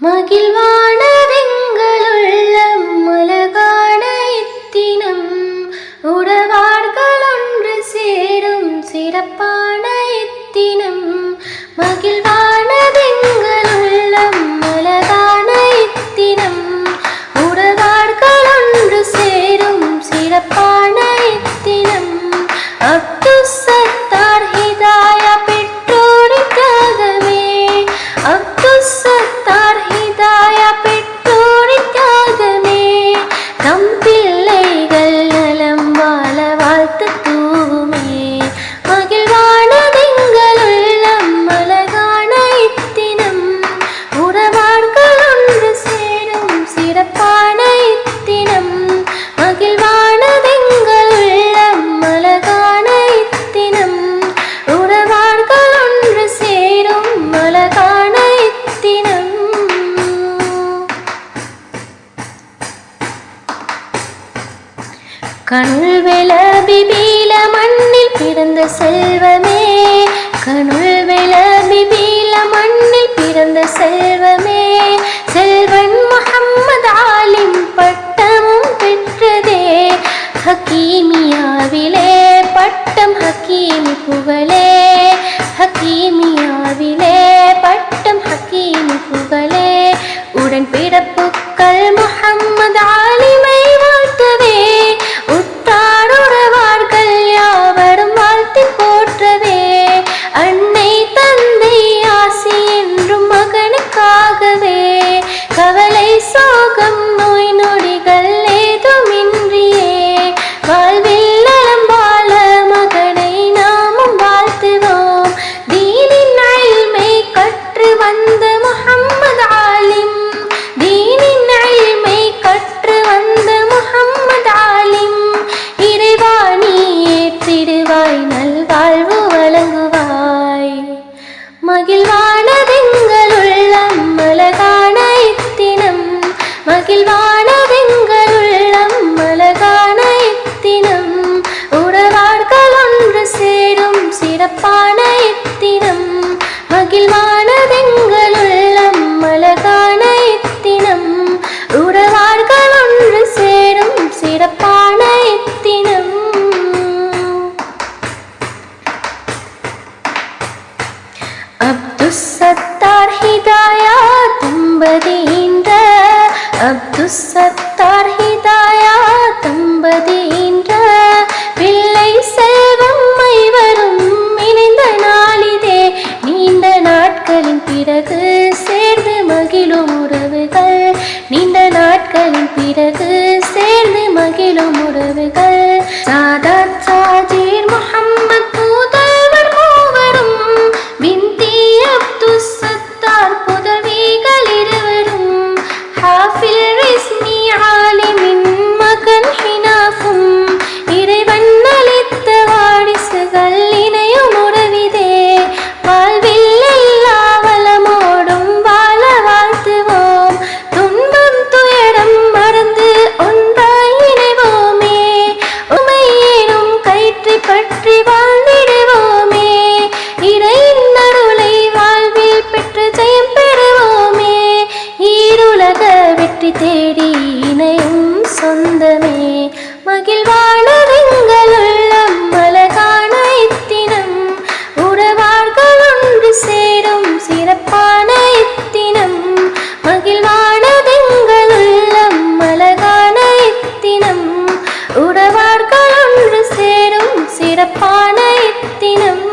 மகிழ்வான வெங்களுள்ளம் மலகான இத்தினம் உறவார்கள் ஒன்று சேரும் சிறப்பான இத்தினம். மகிழ்வான வெங்களுள்ளம் மலகான இத்தினம் உறவார்கள் ஒன்று சேரும் சிறப்பான இத்தினம். அப்துல் சத்தார் ஹிதாயா பெற்றோரின் தியாகமே, அப்துல் சத்தார் ஹிதாயா பெற்றோரின் தியாகமே. தம் பிள்ளைகள் நலம் வாழ வாழ்த்து தூவுமே. மகிழ்வான வெங்களுள்ளம் மலகான இத்தினம் உறவார்கள் ஒன்று சேரும் சிறப்பான இத்தினம். மகிழ்வான வெங்களுள்ளம் மலகான இத்தினம் உறவார்கள் ஒன்று சேரும் மலகான இத்தினம். கனுள் விளபிபீல மண்ணில் பிறந்த செல்வமே, கனுள் விளபிபீல மண்ணில் பிறந்த செல்வமே. செல்வன் முஹம்மது ஆலிம் பட்டமும் பெற்றதே, ஹக்கீமியாவிலே பட்டம் ஹக்கீமி புகழே, ஹக்கீமியாவிலே பட்டம் ஹக்கீமி புகழே. உடன் பிறப்புக்கள் முஹம்மது ஆலிமை வாழ்த்தவே, உற்றார் உறவார்கள் யாவரும் வாழ்த்தி போற்றவே. அன்னை தந்தை ஆசி என்றும் மகனுக்காகவே, கவலை சோகம் நோய் நொடிகள் ஏதுமின்றியே வாழ்வில் நலம் வாழ மகனை நாமும் வாழ்த்துவோம். தீனின் இல்மை கற்று வந்த முஹம்மது ஆலிம், தீனின் இல்மை கற்று வந்த முஹம்மது ஆலிம். இறைவா நீ ஏற்றிடுவாய் நல்வாழ்வு வழங்குவாய். மகிழ்வான வெங்களுள்ளம் மலகான இத்தினம், மகிழ்வான வெங்களுள்ளம் மலகான இத்தினம் உறவார்கள் ஒன்று சேரும் சிறப்பான இத்தினம். மகிழ்வான வெங்களுள்ளம் மலகான இத்தினம் உறவார்கள் ஒன்று சேரும் சிறப்பான இத்தினம். அப்துல் சத்தார் ஹிதாயா தம்பதியின்ற, அப்துல் சத்தார் ஹிதாயா தம்பதியின்ற பிள்ளை செல்வம் ஐவரும் இணைந்த நாளிதே. நீண்ட நாட்களின் பிறகு சேர்ந்து மகிழும் உறவுகள், நீண்ட நாட்களின் பிறகு சேர்ந்து மகிழும் உறவுகள். சாதாத் சாஜீர் முஹம்மத் புதல்வர் மூவரும், பின்தி அப்துல் சத்தார் புதல்விகள் இருவரும். ஹாஃபில் ரிஸ்மி ஆலிமின் மகன் ஹினாஃபும், இறைவன் அளித்த வாரிசுகள் இணையும் உறவிதே. வாழ்வில் எல்லா வளமோடும் வாழ வாழ்த்துவோம். துன்பம் துயரம் மறந்து ஒன்றாய் இணைவோமே. உமையேனும் கயிற்றை பற்றி வாழ்ந்திடுவோமே. இறையின் அருளை வாழ்வில் பெற்று ஜெயம் பெறுவோமே. ஈருலக வெற்றி தேடி இணையும் சொந்தமே. மகிழ்வான வெங்களுள்ளம் மலகான இத்தினம் உறவார்கள் ஒன்று சேரும் சிறப்பான இத்தினம். மகிழ்வான வெங்களுள்ளம் மலகான இத்தினம் உறவார்கள் ஒன்று சேரும் சிறப்பான இத்தினம்.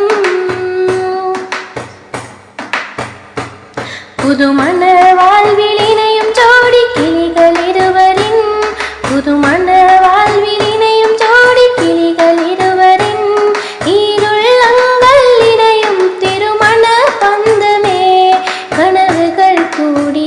புதுமண வாழ்வில் இணையும் ஜோடி கிளிகள் இருவரின், புதுமண வாழ்வில் இணையும் ஜோடி கிளிகள் இருவரின் ஈருள்ளங்கள் இணையும் திருமண பந்தமே. கனவுகள் கூடி